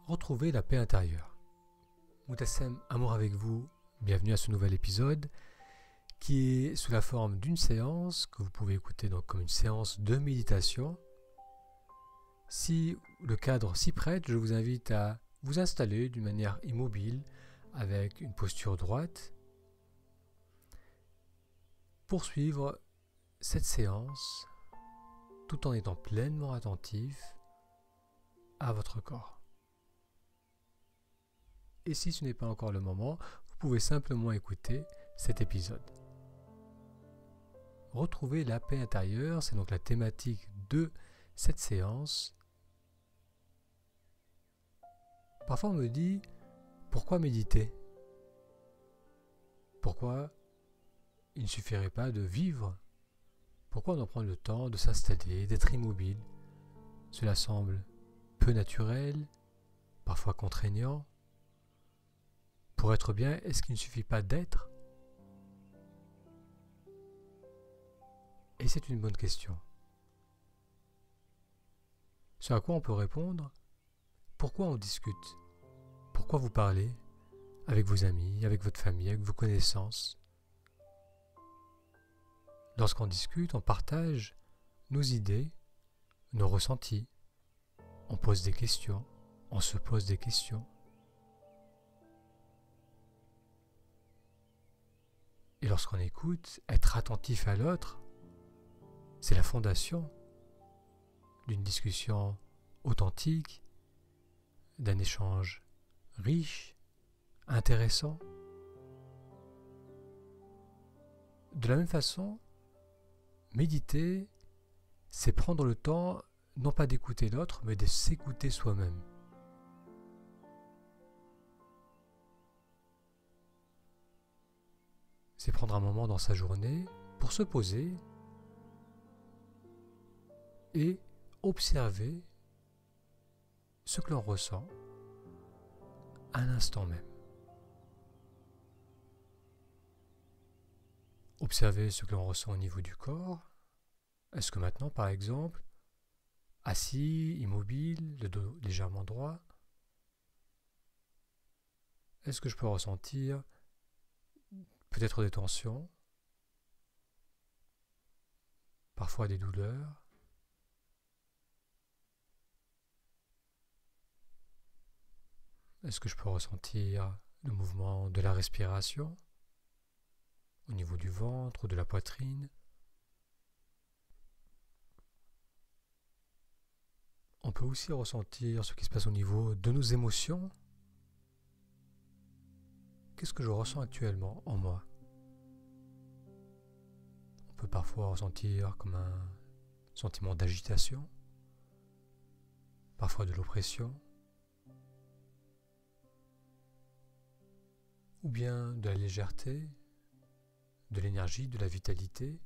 Retrouvez la paix intérieure. Moutassem, amour avec vous, bienvenue à ce nouvel épisode qui est sous la forme d'une séance que vous pouvez écouter donc comme une séance de méditation. Si le cadre s'y prête, je vous invite à vous installer d'une manière immobile avec une posture droite pour suivre cette séance tout en étant pleinement attentif à votre corps. Et si ce n'est pas encore le moment, vous pouvez simplement écouter cet épisode. Retrouver la paix intérieure, c'est donc la thématique de cette séance. Parfois on me dit, pourquoi méditer ? Pourquoi il ne suffirait pas de vivre ? Pourquoi on en prend le temps de s'installer, d'être immobile ? Cela semble peu naturel, parfois contraignant. Pour être bien, est-ce qu'il ne suffit pas d'être ? Et c'est une bonne question. Ce à quoi on peut répondre, pourquoi on discute ? Pourquoi vous parlez avec vos amis, avec votre famille, avec vos connaissances ? Lorsqu'on discute, on partage nos idées, nos ressentis. On pose des questions, on se pose des questions. Et lorsqu'on écoute, être attentif à l'autre, c'est la fondation d'une discussion authentique, d'un échange riche, intéressant. De la même façon, méditer, c'est prendre le temps, non pas d'écouter l'autre, mais de s'écouter soi-même. C'est prendre un moment dans sa journée pour se poser et observer ce que l'on ressent à l'instant même. Observer ce que l'on ressent au niveau du corps. Est-ce que maintenant, par exemple, assis, immobile, le dos légèrement droit, est-ce que je peux ressentir peut-être des tensions, parfois des douleurs ? Est-ce que je peux ressentir le mouvement de la respiration au niveau du ventre ou de la poitrine ? On peut aussi ressentir ce qui se passe au niveau de nos émotions. Qu'est-ce que je ressens actuellement en moi ? On peut parfois ressentir comme un sentiment d'agitation, parfois de l'oppression, ou bien de la légèreté, de l'énergie, de la vitalité.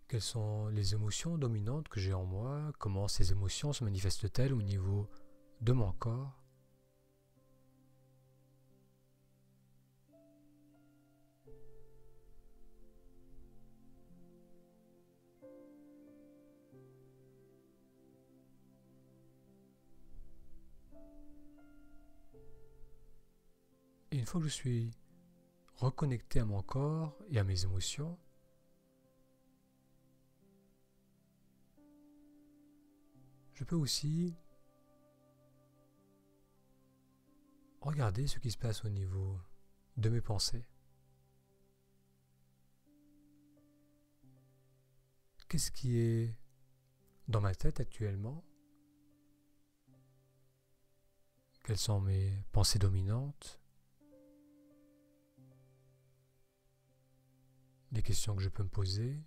Quelles sont les émotions dominantes que j'ai en moi ? Comment ces émotions se manifestent-elles au niveau de mon corps ? Et une fois que je suis reconnecté à mon corps et à mes émotions, je peux aussi regarder ce qui se passe au niveau de mes pensées. Qu'est-ce qui est dans ma tête actuellement ? Quelles sont mes pensées dominantes ? Des questions que je peux me poser.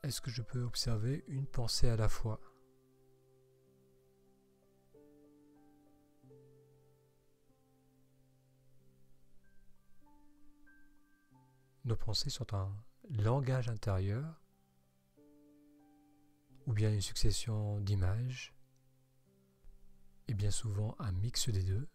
Est-ce que je peux observer une pensée à la fois ? nos pensées sont un langage intérieur ou bien une succession d'images, et bien souvent un mix des deux.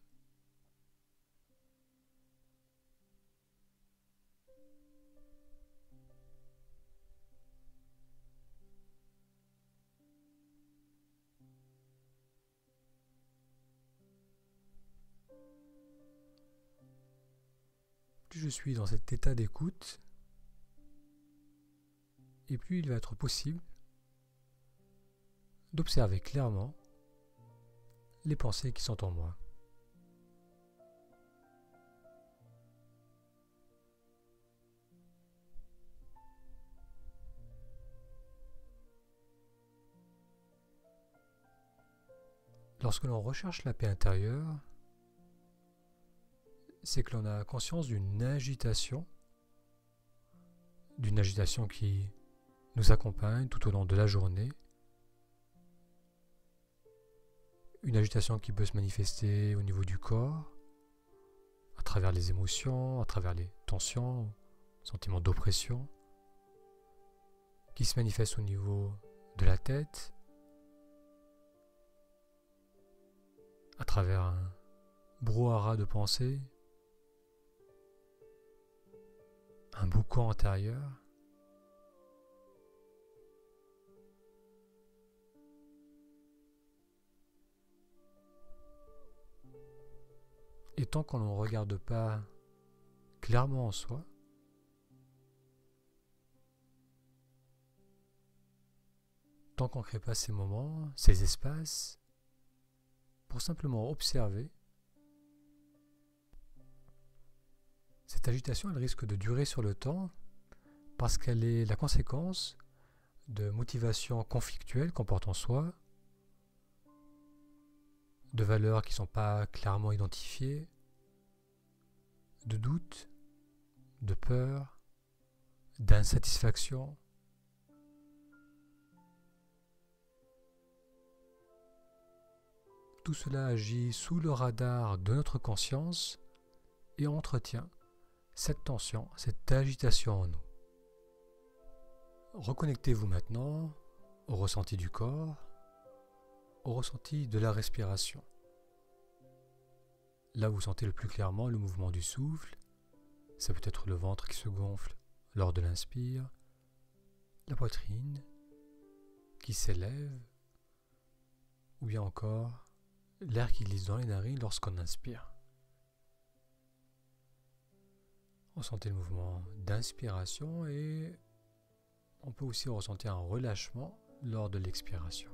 Plus je suis dans cet état d'écoute, et plus il va être possible d'observer clairement les pensées qui sont en moi. Lorsque l'on recherche la paix intérieure, c'est que l'on a conscience d'une agitation qui nous accompagne tout au long de la journée, une agitation qui peut se manifester au niveau du corps, à travers les émotions, à travers les tensions, sentiments d'oppression, qui se manifeste au niveau de la tête, à travers un brouhaha de pensées, un boucan intérieur. Et tant qu'on ne regarde pas clairement en soi, tant qu'on ne crée pas ces moments, ces espaces, pour simplement observer, cette agitation, elle risque de durer sur le temps parce qu'elle est la conséquence de motivations conflictuelles qu'on porte en soi, de valeurs qui ne sont pas clairement identifiées, de doutes, de peur, d'insatisfaction. Tout cela agit sous le radar de notre conscience et entretient cette tension, cette agitation en nous. Reconnectez-vous maintenant au ressenti du corps, au ressenti de la respiration. Là où vous sentez le plus clairement le mouvement du souffle, ça peut être le ventre qui se gonfle lors de l'inspire, la poitrine qui s'élève, ou bien encore l'air qui glisse dans les narines lorsqu'on inspire. Ressentez le mouvement d'inspiration et on peut aussi ressentir un relâchement lors de l'expiration.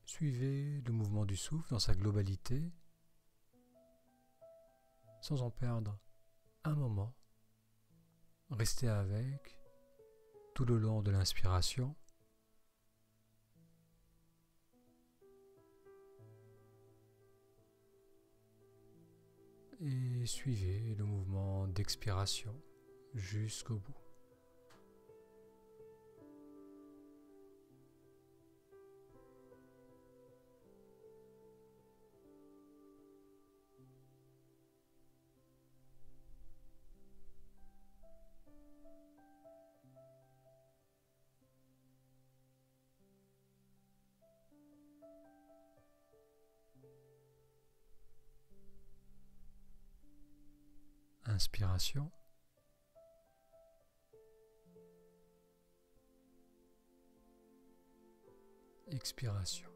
Suivez le mouvement du souffle dans sa globalité, sans en perdre un moment. Restez avec tout le long de l'inspiration. Et suivez le mouvement d'expiration jusqu'au bout. Inspiration. Expiration.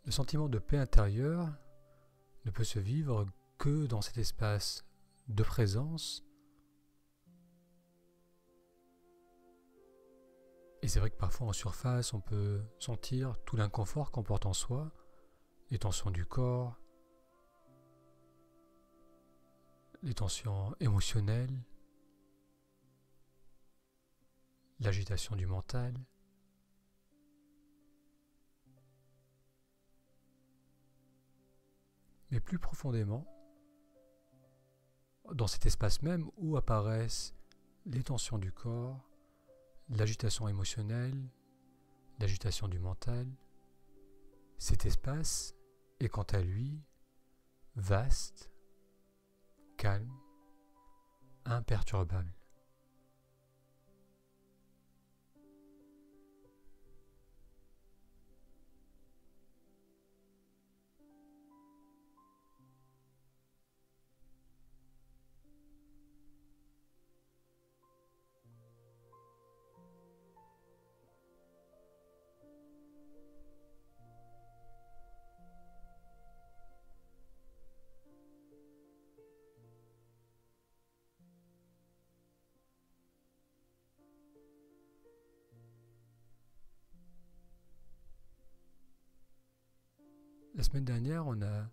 Le sentiment de paix intérieure ne peut se vivre que dans cet espace de présence. Et c'est vrai que parfois en surface, on peut sentir tout l'inconfort qu'on porte en soi, les tensions du corps, les tensions émotionnelles, l'agitation du mental. Mais plus profondément, dans cet espace même où apparaissent les tensions du corps, l'agitation émotionnelle, l'agitation du mental, cet espace est quant à lui vaste, calme, imperturbable. La semaine dernière, on a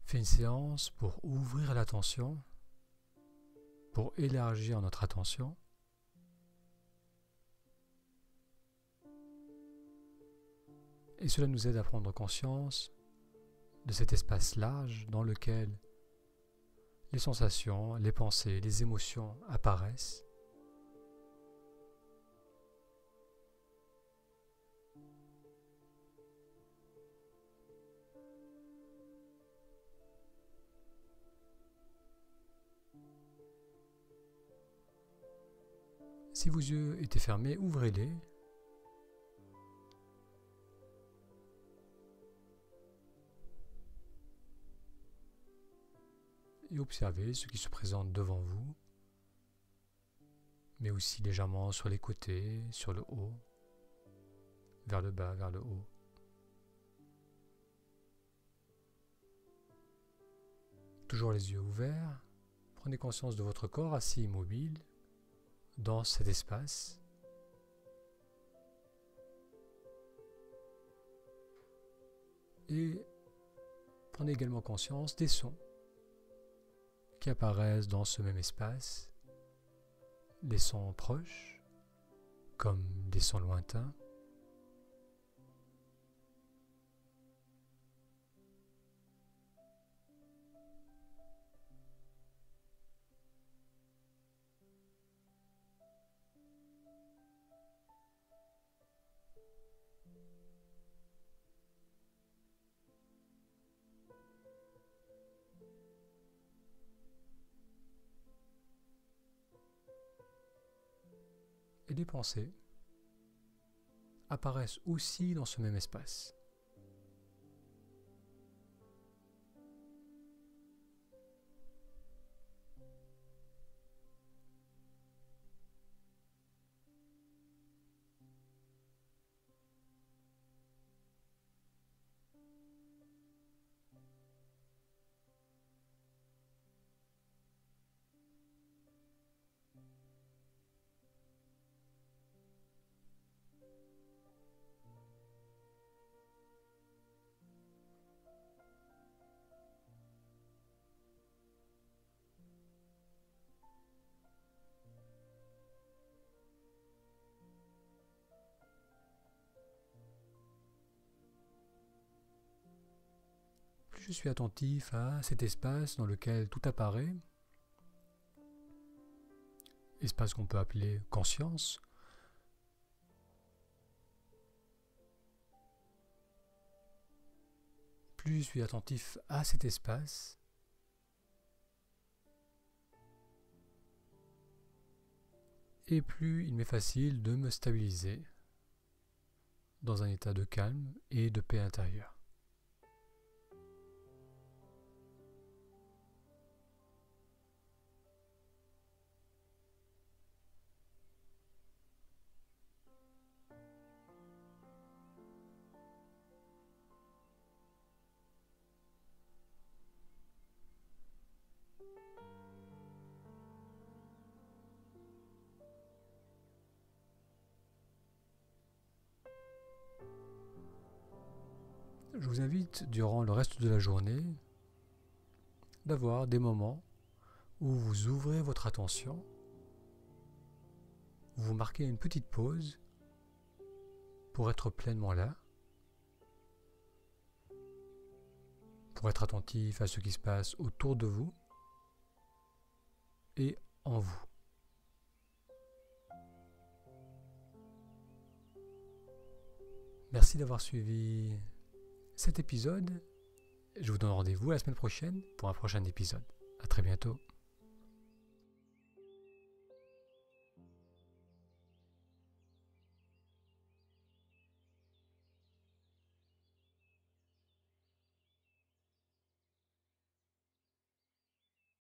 fait une séance pour ouvrir l'attention, pour élargir notre attention. Et cela nous aide à prendre conscience de cet espace large dans lequel les sensations, les pensées, les émotions apparaissent. Si vos yeux étaient fermés, ouvrez-les. Et observez ce qui se présente devant vous, mais aussi légèrement sur les côtés, sur le haut, vers le bas, vers le haut. Toujours les yeux ouverts, prenez conscience de votre corps assis immobile dans cet espace. Et prenez également conscience des sons qui apparaissent dans ce même espace, des sons proches comme des sons lointains. Et les pensées apparaissent aussi dans ce même espace. Plus je suis attentif à cet espace dans lequel tout apparaît, espace qu'on peut appeler conscience, plus je suis attentif à cet espace, et plus il m'est facile de me stabiliser dans un état de calme et de paix intérieure. Je vous invite durant le reste de la journée d'avoir des moments où vous ouvrez votre attention, où vous marquez une petite pause pour être pleinement là, pour être attentif à ce qui se passe autour de vous et en vous. Merci d'avoir suivi cet épisode. Je vous donne rendez-vous la semaine prochaine pour un prochain épisode. À très bientôt.